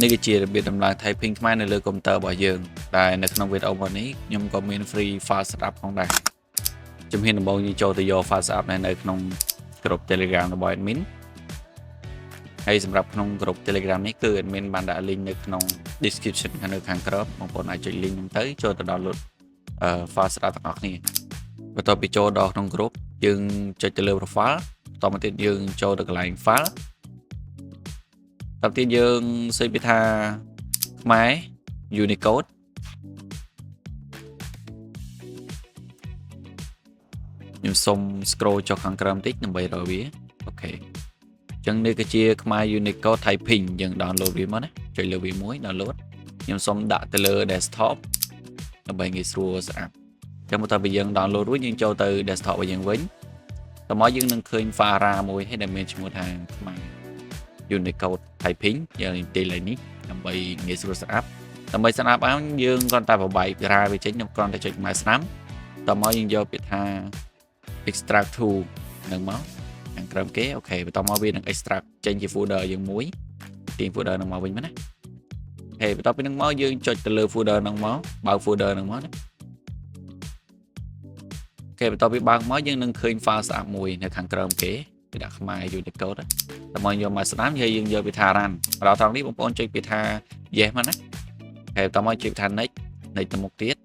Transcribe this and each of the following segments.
នេះគឺជារបៀបដំឡើង typing ខ្មែរនៅលើកុំព្យូទ័ររបស់យើងដែលនៅក្នុងវីដេអូមួយនេះខ្ញុំក៏មាន free file setup ផងដែរជំហានដំបូងយើងចូលទៅយក file setup នៅក្នុងក្រុម Telegram របស់ admin ហើយសម្រាប់ក្នុងក្រុម Telegram នេះគឺ admin បានដាក់ link នៅក្នុង description នៅខាងក្រោមបងប្អូនអាចចុច link ហ្នឹងទៅចូលទៅ download file setup ទាំងអស់គ្នាបន្ទាប់ពីចូលដល់ក្នុងក្រុមយើងចុចទៅលើ profile បន្តមកទៀតយើងចូលទៅកន្លែង file តទៀតយើងសេចពីថាខ្មែរ Unicode ខ្ញុំសុំ scroll ចុះខាងក្រោមបន្តិចដើម្បីរកវាអូខេអញ្ចឹងនេះគឺជាខ្មែរ Unicode typing យើង download វាមកណាចុចលើវាមួយ download ខ្ញុំសុំដាក់ទៅលើ desktop ដើម្បីងាយស្រួលស្រាប់អញ្ចឹងបន្ទាប់ពីយើង download រួចយើងចូលទៅ desktop របស់យើងវិញតមកយើងនឹងឃើញ file មួយហើយដែលមានឈ្មោះថាខ្មែរ Unicode typing យើងទីលេខនេះដើម្បីងាយស្រួលស្អាប់ដើម្បីស្អាប់ឲ្យយើងគ្រាន់តែបបែករាវាចេញខ្ញុំគ្រាន់តែចុចម៉ៅស្នាមតមកយើងយកពាក្យថា extract to នឹងមកខាងក្រោមគេអូខេបន្តមកវានឹង extract ចេញជា folder យើងមួយទាញ folder នឹងមកវិញមែនណាហេបន្ទាប់ពីនឹងមកយើងចុចទៅលើ folder នឹងមកបើក folder នឹងមកណាអូខេបន្ទាប់ពីបើកមកយើងនឹងឃើញ file ស្អាប់មួយនៅខាងក្រោមគេគេដាក់ខ្មែរ Unicode តែមកយកមកស្ដាំហើយយើងយកពាក្យថា run ដល់ត្រង់នេះបងប្អូនចុចពាក្យថា yes មកណាហើយបន្តមកចុចថា next ទៅមុខទៀត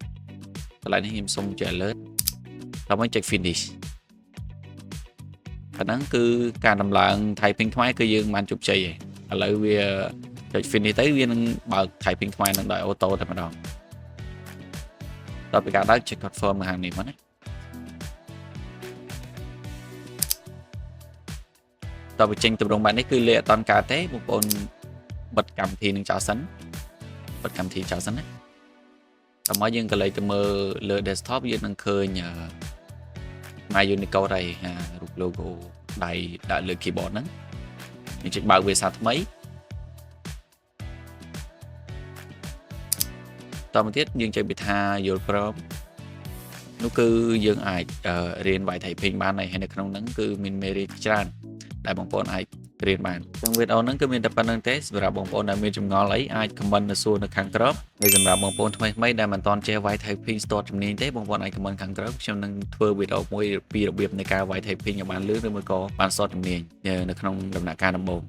កន្លែងនេះខ្ញុំសុំចុច alert ដល់មកចុច finish អាហ្នឹងគឺការដំឡើង typing ខ្មែរគឺយើងបានជោគជ័យហើយឥឡូវវាចុច finish ទៅវានឹងបើក typing ខ្មែរនឹងដោយ auto តែម្ដងដល់ពីការដើរចុច confirm ខាងនេះមកណាតើបញ្ចេញទម្រង់បែបនេះគឺលេខអត់តាន់កើតទេបងប្អូនបិទកម្មវិធីនឹងចោលសិនបិទកម្មវិធីចោលសិនណាតើមកយើងក៏លេខទៅមើលលើ desktop យើងនឹងឃើញMy Unicode ហើយរូប logo ដៃដាក់លើ keyboard ហ្នឹងយើងចុចបើកវាសារថ្មីតមកទៀតយើងចុចពីថាយល់ព្រមនោះគឺយើងអាចរៀនវាយ typing បានហើយនៅក្នុងហ្នឹងគឺមានមេរៀនច្រើនដែលបងប្អូនអាចរៀនបានក្នុងវីដេអូហ្នឹងគឺមានតែប៉ុណ្្នឹងទេសម្រាប់បងប្អូនដែលមានចម្ងល់អីអាច comment នៅសួរនៅខាងក្រោមហើយសម្រាប់បងប្អូនថ្មីៗដែលមិនទាន់ចេះវាយ typing start ជំនាញទេបងប្អូនអាច comment ខាងក្រោមខ្ញុំនឹងធ្វើវីដេអូមួយពីរបៀបនៃការវាយ typing ឲ្យបានលឿនឬមួយក៏បាន start ជំនាញនៅក្នុងដំណាក់កាលដំបូង